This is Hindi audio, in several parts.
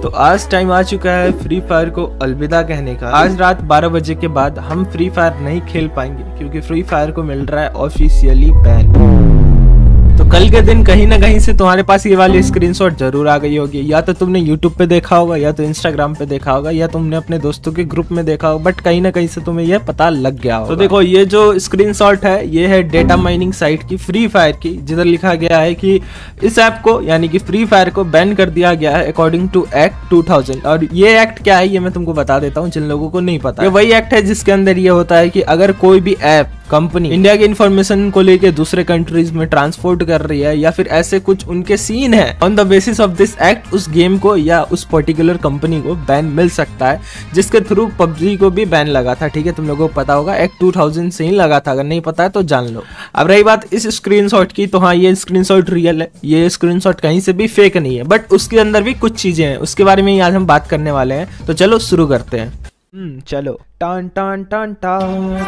तो आज टाइम आ चुका है फ्री फायर को अलविदा कहने का। आज रात 12 बजे के बाद हम फ्री फायर नहीं खेल पाएंगे क्योंकि फ्री फायर को मिल रहा है ऑफिशियली बैन। तो कल के दिन कहीं ना कहीं से तुम्हारे पास ये वाली स्क्रीनशॉट जरूर आ गई होगी, या तो तुमने यूट्यूब पे देखा होगा, या तो इंस्टाग्राम पे देखा होगा, या तुमने अपने दोस्तों के ग्रुप में देखा होगा, बट कहीं ना कहीं से तुम्हें ये पता लग गया होगा। तो देखो ये जो स्क्रीनशॉट है ये है डेटा माइनिंग साइट की फ्री फायर की, जिधर लिखा गया है कि इस ऐप को यानी कि फ्री फायर को बैन कर दिया गया है अकॉर्डिंग टू एक्ट 2000। और ये एक्ट क्या है ये मैं तुमको बता देता हूँ जिन लोगों को नहीं पता। ये वही एक्ट है जिसके अंदर ये होता है कि अगर कोई भी ऐप कंपनी इंडिया की इंफॉर्मेशन को लेके दूसरे कंट्रीज में ट्रांसपोर्ट कर रही है या फिर ऐसे कुछ उनके सीन है, on the basis of this act उस गेम को या उस पर्टिकुलर कंपनी को बैन मिल सकता है, जिसके थ्रू पबजी को भी बैन लगा था। ठीक है, तुम लोगों को पता होगा एक्ट 2000 से ही लगा था, अगर नहीं पता है तो जान लो। अब रही बात इस स्क्रीनशॉट की, तो हाँ ये स्क्रीनशॉट रियल है, ये स्क्रीनशॉट कहीं से भी फेक नहीं है, बट उसके अंदर भी कुछ चीजें हैं, उसके बारे में आज हम बात करने वाले हैं। तो चलो शुरू करते हैं। चलो टान टान टान टान।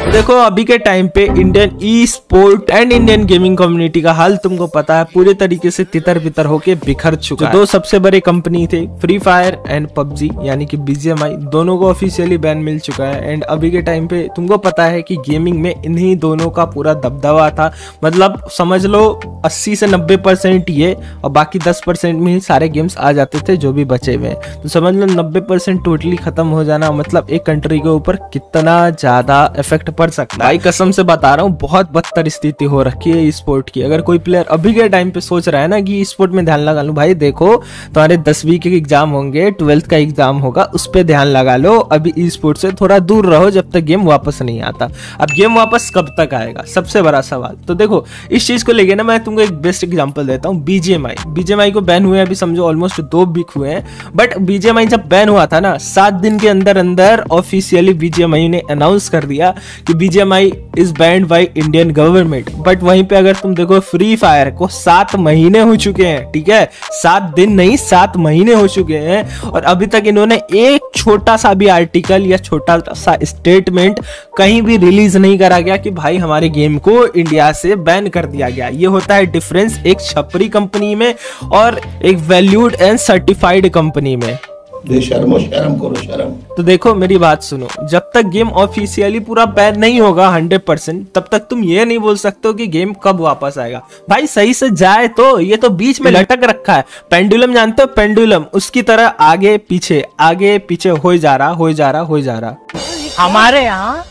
देखो अभी के टाइम पे Indian E sport and Indian gaming community का हाल तुमको पता है, पूरे तरीके से तितर बितर होके बिखर चुका है। दो सबसे बड़े कंपनी थे फ्री फायर एंड पबजी यानी कि BGMI, दोनों को ऑफिशियली बैन मिल चुका है। एंड अभी के टाइम पे तुमको पता है कि गेमिंग में इन्हीं दोनों का पूरा दबदबा था, मतलब समझ लो 80 से 90% ये और बाकी 10% में ही सारे गेम्स आ जाते थे जो भी बचे हुए। तो समझ लो 90% टोटली खत्म हो जाना मतलब एक कंट्री के ऊपर कितना ज्यादा इफेक्ट पड़ सकता है। भाई कसम से बता रहा हूँ बहुत बदतर स्थिति हो रखी है स्पोर्ट की। अगर कोई प्लेयर अभी के टाइम पे सोच रहा है ना कि स्पोर्ट में ध्यान लगा लूं, भाई देखो तुम्हारे 10वीं के एग्जाम होंगे, 12th का एग्जाम होगा, उस पर ध्यान लगा लो। अभी स्पोर्ट से थोड़ा दूर रहो जब तक गेम वापस नहीं आता। अब गेम वापस कब तक आएगा, सबसे बड़ा सवाल। तो देखो इस चीज को लेके ना मैं तुमको एक बेस्ट एग्जाम्पल देता हूँ। BGMI को बैन हुए अभी समझो ऑलमोस्ट 2 वीक हुए हैं, बट BGMI जब बैन हुआ था ना 7 दिन के अंदर अंदर ऑफिशियली BGMI ने अनाउंस कर दिया कि BGMI is band by Indian government. But वहीं पे अगर तुम देखो फ्री फायर को 7 महीने हो चुके हैं, ठीक है, 7 दिन नहीं 7 महीने हो चुके हैं, और अभी तक इन्होंने एक छोटा सा भी आर्टिकल या छोटा सा स्टेटमेंट कहीं भी रिलीज नहीं करा गया कि भाई हमारे गेम को इंडिया से बैन कर दिया गया। ये होता है डिफरेंस एक छपरी कंपनी में और एक वैल्यूड एंड सर्टिफाइड कंपनी में। शर्म करो शर्म। तो देखो मेरी बात सुनो, जब तक गेम ऑफिशियली पूरा बैन नहीं होगा 100%, तब तक तुम ये नहीं बोल सकते हो कि गेम कब वापस आएगा। भाई सही से जाए तो, ये तो बीच में लटक रखा है। पेंडुलम जानते हो, पेंडुलम, उसकी तरह आगे पीछे हो जा रहा। हमारे यहाँ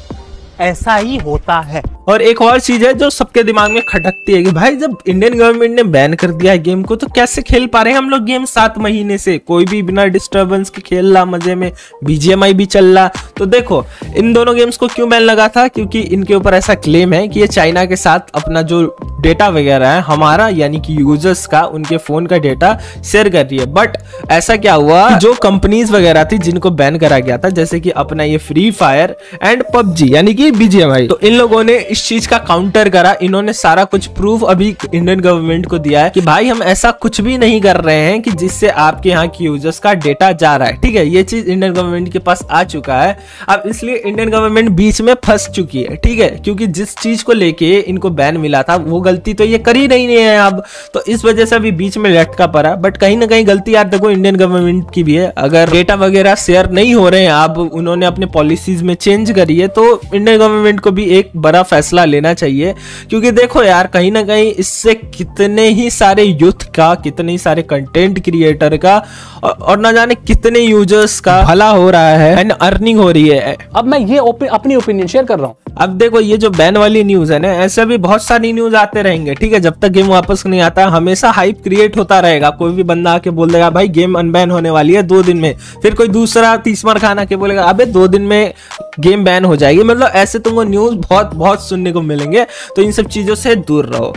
ऐसा ही होता है। और एक और चीज है जो सबके दिमाग में खटकती है कि भाई जब इंडियन गवर्नमेंट ने बैन कर दिया है गेम को, तो कैसे खेल पा रहे हैं हम लोग गेम 7 महीने से, कोई भी बिना डिस्टरबेंस के खेल रहा, मजे में BGMI भी चल रहा। तो देखो इन दोनों गेम्स को क्यों बैन लगा था, क्योंकि इनके ऊपर ऐसा क्लेम है कि ये चाइना के साथ अपना जो डेटा वगैरह है हमारा यानी कि यूजर्स का, उनके फोन का डेटा शेयर कर रही है। बट ऐसा क्या हुआ, जो कंपनीज वगैरह थी जिनको बैन करा गया था, जैसे कि अपना ये फ्री फायर एंड पबजी यानी कि BGMI, तो इन लोगों ने इस चीज का काउंटर करा। इन्होंने सारा कुछ प्रूफ अभी इंडियन गवर्नमेंट को दिया है कि भाई हम ऐसा कुछ भी नहीं कर रहे हैं कि जिससे आपके यहाँ की यूजर्स का डेटा जा रहा है। ठीक है, ये चीज इंडियन गवर्नमेंट के पास आ चुका है। अब इसलिए इंडियन गवर्नमेंट बीच में फंस चुकी है। ठीक है, क्योंकि जिस चीज को लेके इनको बैन मिला था वो गलती तो ये कर ही नहीं है अब, तो इस वजह से अभी बीच में लटका पड़ा। बट कहीं ना कहीं गलती यार देखो इंडियन गवर्नमेंट की भी है। अगर डेटा वगैरह शेयर नहीं हो रहे हैं, अब उन्होंने अपने पॉलिसीज में चेंज करी है, तो इंडियन गवर्नमेंट को भी एक बड़ा फैसला लेना चाहिए। क्योंकि देखो यार कहीं ना कहीं इससे कितने ही सारे यूथ का, कितने ही सारे कंटेंट क्रिएटर का और ना जाने कितने यूजर्स का भला हो रहा है एंड अर्निंग हो रही है। अब मैं ये अपनी ओपिनियन शेयर कर रहा हूँ। अब देखो ये जो बैन वाली न्यूज है ना, ऐसे भी बहुत सारी न्यूज आते रहेंगे। ठीक है, जब तक गेम वापस नहीं आता हमेशा हाइप क्रिएट होता रहेगा। कोई भी बंदा आके बोल देगा भाई गेम अनबैन होने वाली है 2 दिन में, फिर कोई दूसरा तीसरा खाना के बोलेगा अबे 2 दिन में गेम बैन हो जाएगी। मतलब ऐसे तुमको न्यूज बहुत सुनने को मिलेंगे, तो इन सब चीजों से दूर रहो।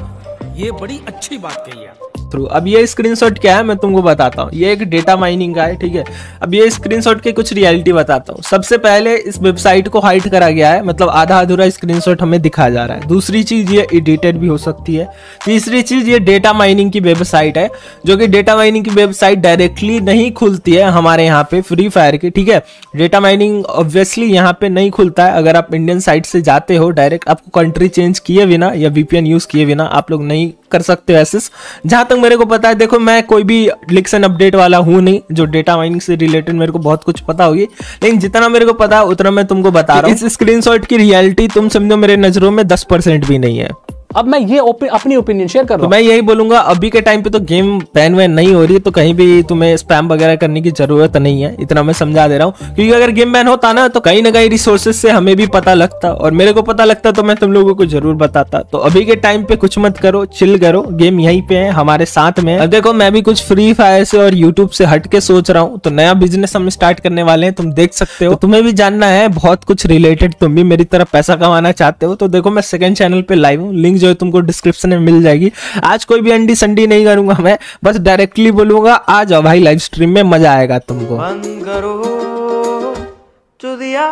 ये बड़ी अच्छी बात कही है। थ्रू। अब ये स्क्रीनशॉट क्या है मैं तुमको बताता हूँ। ये एक डेटा माइनिंग का है, ठीक है। अब ये स्क्रीनशॉट के कुछ रियलिटी बताता हूँ। सबसे पहले इस वेबसाइट को हाइड करा गया है, मतलब आधा अधूरा स्क्रीनशॉट हमें दिखाया जा रहा है। दूसरी चीज ये एडिटेड भी हो सकती है। तीसरी चीज ये डेटा माइनिंग की वेबसाइट है, जो कि डेटा माइनिंग की वेबसाइट डायरेक्टली नहीं खुलती है हमारे यहाँ पे फ्री फायर की, ठीक है। डेटा माइनिंग ऑब्वियसली यहाँ पे नहीं खुलता है। अगर आप इंडियन साइट से जाते हो डायरेक्ट, आपको कंट्री चेंज किए बिना या वीपीएन यूज किए बिना आप लोग नहीं कर सकते एक्सेस। जहां तक मेरे को पता है, देखो मैं कोई भी लीक्स एंड अपडेट वाला हूं नहीं, जो डेटा माइनिंग से रिलेटेड मेरे को बहुत कुछ पता होगी, लेकिन जितना मेरे को पता है उतना मैं तुमको बता रहा हूँ। इस स्क्रीनशॉट की रियलिटी तुम समझो मेरे नजरों में 10% भी नहीं है। अब मैं ये अपनी ओपिनियन शेयर कर रहा हूं। तो मैं यही बोलूंगा, अभी के टाइम पे तो गेम बैन वैन नहीं हो रही है, तो कहीं भी तुम्हें स्पैम वगैरह करने की जरूरत नहीं है, इतना मैं समझा दे रहा हूँ। क्योंकि अगर गेम बैन होता ना तो कहीं ना कहीं रिसोर्सेज से हमें भी पता लगता, और मेरे को पता लगता तो मैं तुम लोगों को जरूर बताता। तो अभी के टाइम पे कुछ मत करो, चिल करो, गेम यहीं पे है हमारे साथ में। अब देखो मैं भी कुछ फ्री फायर से और यूट्यूब से हट के सोच रहा हूँ, तो नया बिजनेस हम स्टार्ट करने वाले हैं, तुम देख सकते हो। तो तुम्हें भी जानना है बहुत कुछ रिलेटेड, तुम भी मेरी तरह पैसा कमाना चाहते हो, तो देखो मैं सेकंड चैनल पे लाइव हूँ, लिंक जो है तुमको डिस्क्रिप्शन में मिल जाएगी। आज कोई भी अंडी संडी नहीं करूंगा मैं, बस डायरेक्टली बोलूंगा आ जाओ भाई लाइव स्ट्रीम में, मजा आएगा तुमको। बंद करो जो दिया